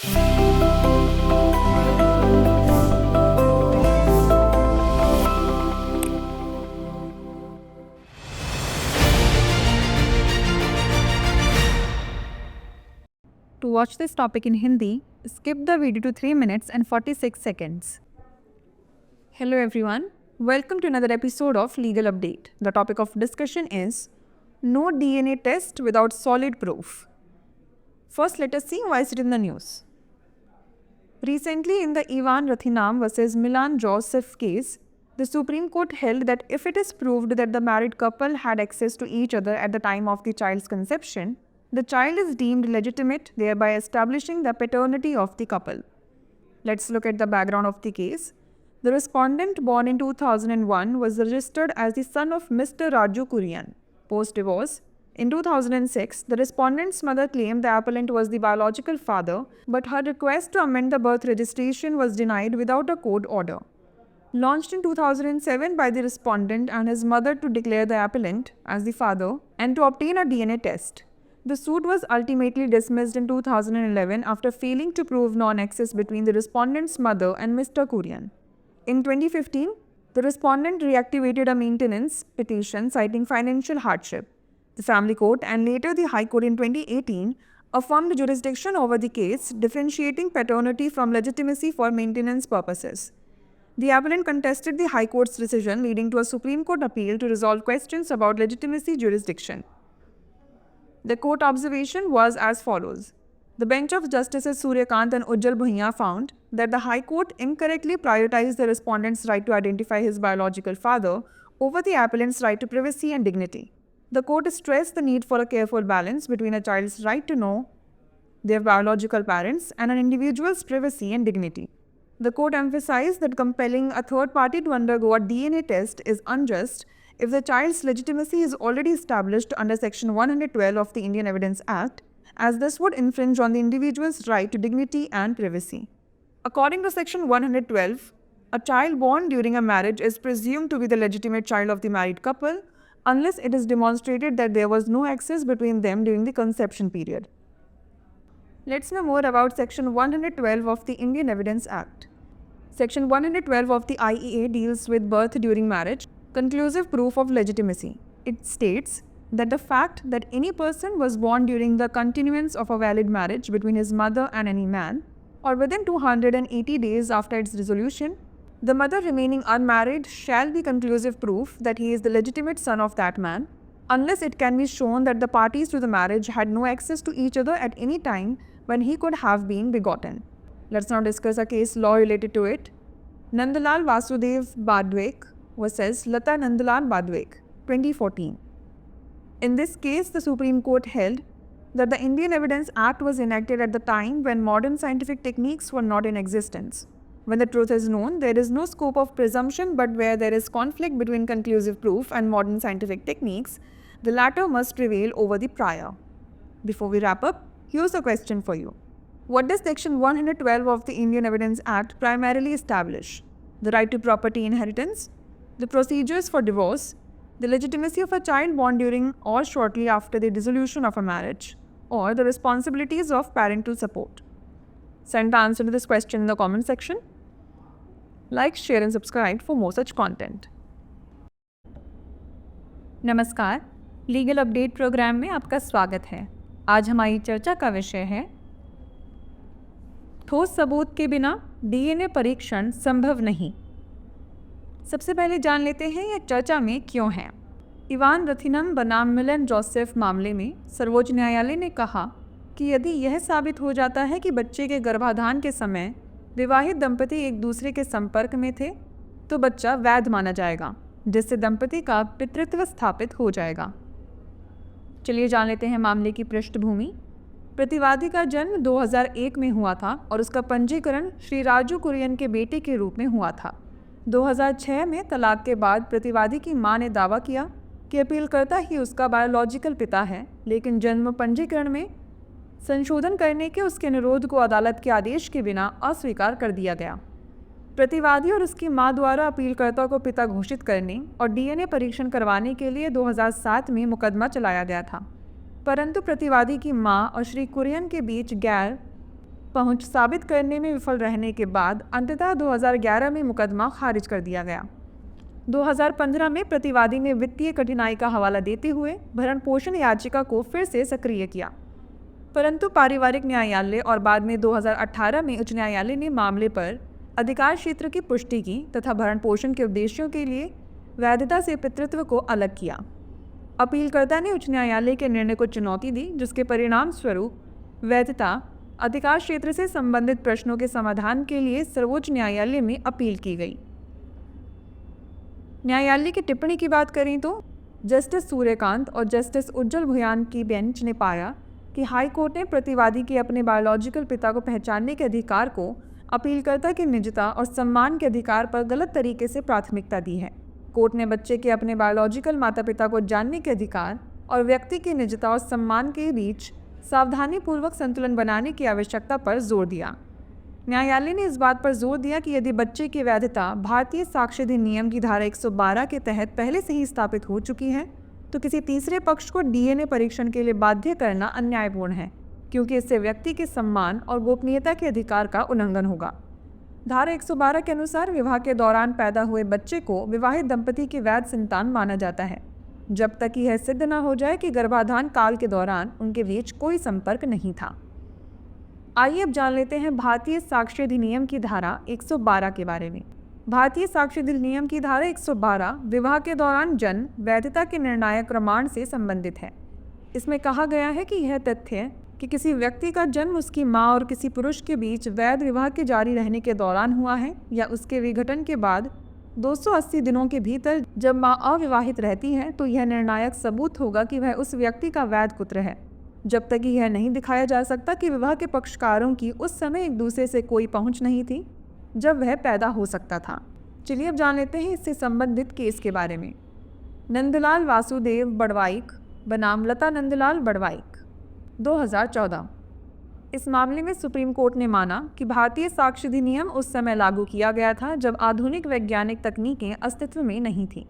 To watch this topic in Hindi, skip the video to 3 minutes and 46 seconds. Hello everyone, welcome to another episode of Legal Update. The topic of discussion is no DNA test without solid proof. First, let us see why is it in the news. Recently, in the Ivan Rathinam vs. Milan Joseph case, the Supreme Court held that if it is proved that the married couple had access to each other at the time of the child's conception, the child is deemed legitimate, thereby establishing the paternity of the couple. Let's look at the background of the case. The respondent, born in 2001, was registered as the son of Mr. Raju Kurian. Post-divorce, in 2006, the respondent's mother claimed the appellant was the biological father, but her request to amend the birth registration was denied without a court order. Launched in 2007 by the respondent and his mother to declare the appellant as the father and to obtain a DNA test. The suit was ultimately dismissed in 2011 after failing to prove non-access between the respondent's mother and Mr. Kurian. In 2015, the respondent reactivated a maintenance petition citing financial hardship. The family court and later the High Court in 2018 affirmed jurisdiction over the case, differentiating paternity from legitimacy for maintenance purposes. The appellant contested the High Court's decision, leading to a Supreme Court appeal to resolve questions about legitimacy jurisdiction. The court observation was as follows. The bench of Justices Suryakant and Ujjal Bhuiya found that the High Court incorrectly prioritized the respondent's right to identify his biological father over the appellant's right to privacy and dignity. The court stressed the need for a careful balance between a child's right to know their biological parents and an individual's privacy and dignity. The court emphasized that compelling a third party to undergo a DNA test is unjust if the child's legitimacy is already established under Section 112 of the Indian Evidence Act, as this would infringe on the individual's right to dignity and privacy. According to Section 112, a child born during a marriage is presumed to be the legitimate child of the married couple unless it is demonstrated that there was no access between them during the conception period. Let's know more about Section 112 of the Indian Evidence Act. Section 112 of the IEA deals with birth during marriage, conclusive proof of legitimacy. It states that the fact that any person was born during the continuance of a valid marriage between his mother and any man, or within 280 days after its dissolution, the mother remaining unmarried shall be conclusive proof that he is the legitimate son of that man, unless it can be shown that the parties to the marriage had no access to each other at any time when he could have been begotten. Let's now discuss a case law related to it. Nandalal Vasudev Badwek vs. Lata Nandalal Badwek, 2014. In this case, the Supreme Court held that the Indian Evidence Act was enacted at the time when modern scientific techniques were not in existence. When the truth is known, there is no scope of presumption, but where there is conflict between conclusive proof and modern scientific techniques, the latter must prevail over the prior. Before we wrap up, here's a question for you. What does Section 112 of the Indian Evidence Act primarily establish? The right to property inheritance, the procedures for divorce, the legitimacy of a child born during or shortly after the dissolution of a marriage, or the responsibilities of parental support? Send the answer to this question in the comment section. Like, share and subscribe for more such content. नमस्कार, legal update programme में आपका स्वागत है। आज हमारी चर्चा का विषय है ठोस सबूत के बिना डीएनए परीक्षण संभव नहीं। सबसे पहले जान लेते हैं यह चर्चा में क्यों है। इवान रथिनम बनाम मिलन जोसेफ मामले में सर्वोच्च न्यायालय ने कहा कि यदि यह साबित हो जाता है कि बच्चे के गर्भाधान के समय विवाहित दंपति एक दूसरे के संपर्क में थे, तो बच्चा वैध माना जाएगा, जिससे दंपति का पितृत्व स्थापित हो जाएगा। चलिए जान लेते हैं मामले की पृष्ठभूमि। प्रतिवादी का जन्म 2001 में हुआ था और उसका पंजीकरण श्री राजू कुरियन के बेटे के रूप में हुआ था। 2006 में तलाक के बाद प्रतिवादी की मां ने दावा किया कि अपीलकर्ता ही उसका बायोलॉजिकल पिता है, लेकिन जन्म पंजीकरण में संशोधन करने के उसके अनुरोध को अदालत के आदेश के बिना अस्वीकार कर दिया गया। प्रतिवादी और उसकी मां द्वारा अपीलकर्ता को पिता घोषित करने और डीएनए परीक्षण करवाने के लिए 2007 में मुकदमा चलाया गया था, परंतु प्रतिवादी की मां और श्री कुरियन के बीच गैर पहुंच साबित करने में विफल रहने के बाद अंततः 2011 में मुकदमा खारिज कर दिया गया। 2015 में प्रतिवादी ने वित्तीय कठिनाई का हवाला देते हुए भरण पोषण याचिका को फिर से सक्रिय किया, परंतु पारिवारिक न्यायालय और बाद में 2018 में उच्च न्यायालय ने मामले पर अधिकार क्षेत्र की पुष्टि की तथा भरण पोषण के उद्देश्यों के लिए वैधता से पितृत्व को अलग किया। अपीलकर्ता ने उच्च न्यायालय के निर्णय को चुनौती दी, जिसके परिणाम स्वरूप वैधता अधिकार क्षेत्र से संबंधित प्रश्नों के समाधान के लिए सर्वोच्च न्यायालय में अपील की गई। न्यायालय की टिप्पणी की बात करें तो जस्टिस सूर्यकांत और जस्टिस उज्जवल भुयान की बेंच ने पाया कि हाई कोर्ट ने प्रतिवादी के अपने बायोलॉजिकल पिता को पहचानने के अधिकार को अपीलकर्ता की निजता और सम्मान के अधिकार पर गलत तरीके से प्राथमिकता दी है। कोर्ट ने बच्चे के अपने बायोलॉजिकल माता पिता को जानने के अधिकार और व्यक्ति की निजता और सम्मान के बीच सावधानीपूर्वक संतुलन बनाने की आवश्यकता पर जोर दिया। न्यायालय ने इस बात पर जोर दिया कि यदि बच्चे की वैधता भारतीय साक्ष्य अधिनियम की धारा 112 के तहत पहले से ही स्थापित हो चुकी है, तो किसी तीसरे पक्ष को डीएनए परीक्षण के लिए बाध्य करना अन्यायपूर्ण है, क्योंकि इससे व्यक्ति के सम्मान और गोपनीयता के अधिकार का उल्लंघन होगा। धारा 112 के अनुसार विवाह के दौरान पैदा हुए बच्चे को विवाहित दंपति की वैध संतान माना जाता है, जब तक कि यह सिद्ध न हो जाए कि गर्भाधान काल के दौरान उनके बीच कोई संपर्क नहीं था। आइए अब जान लेते हैं भारतीय साक्ष्य अधिनियम की धारा 112 के बारे में। भारतीय साक्ष्य अधिनियम की धारा 112 विवाह के दौरान जन्म वैधता के निर्णायक प्रमाण से संबंधित है। इसमें कहा गया है कि यह तथ्य कि किसी व्यक्ति का जन्म उसकी माँ और किसी पुरुष के बीच वैध विवाह के जारी रहने के दौरान हुआ है या उसके विघटन के बाद 280 दिनों के भीतर जब माँ अविवाहित रहती है, तो यह निर्णायक सबूत होगा कि वह उस व्यक्ति का वैध पुत्र है, जब तक कि यह नहीं दिखाया जा सकता कि विवाह के पक्षकारों की उस समय एक दूसरे से कोई पहुँच नहीं थी जब वह पैदा हो सकता था। चलिए अब जान लेते हैं इससे संबंधित केस के बारे में। नंदलाल वासुदेव बड़वाइक बनाम लता नंदलाल बड़वाइक 2014। इस मामले में सुप्रीम कोर्ट ने माना कि भारतीय साक्ष्य अधिनियम उस समय लागू किया गया था जब आधुनिक वैज्ञानिक तकनीकें अस्तित्व में नहीं थीं।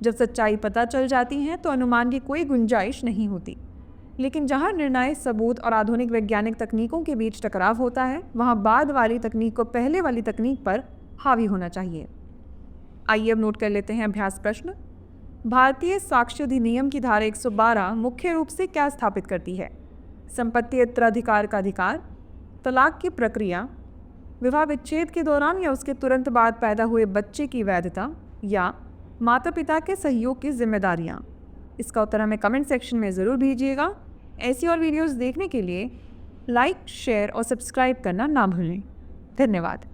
जब सच्चाई पता चल जाती हैं तो अनुमान की कोई गुंजाइश नहीं होती, लेकिन जहां निर्णायक सबूत और आधुनिक वैज्ञानिक तकनीकों के बीच टकराव होता है, वहां बाद वाली तकनीक को पहले वाली तकनीक पर हावी होना चाहिए। आइए अब नोट कर लेते हैं अभ्यास प्रश्न। भारतीय साक्ष्य अधिनियम की धारा 112 मुख्य रूप से क्या स्थापित करती है? संपत्ति उत्तराधिकार का अधिकार, तलाक की प्रक्रिया, विवाह विच्छेद के दौरान या उसके तुरंत बाद पैदा हुए बच्चे की वैधता, या माता पिता के सहयोग की जिम्मेदारियां। इसका उत्तर हमें कमेंट सेक्शन में ज़रूर भेजिएगा। ऐसी और वीडियोस देखने के लिए लाइक, शेयर और सब्सक्राइब करना ना भूलें। धन्यवाद।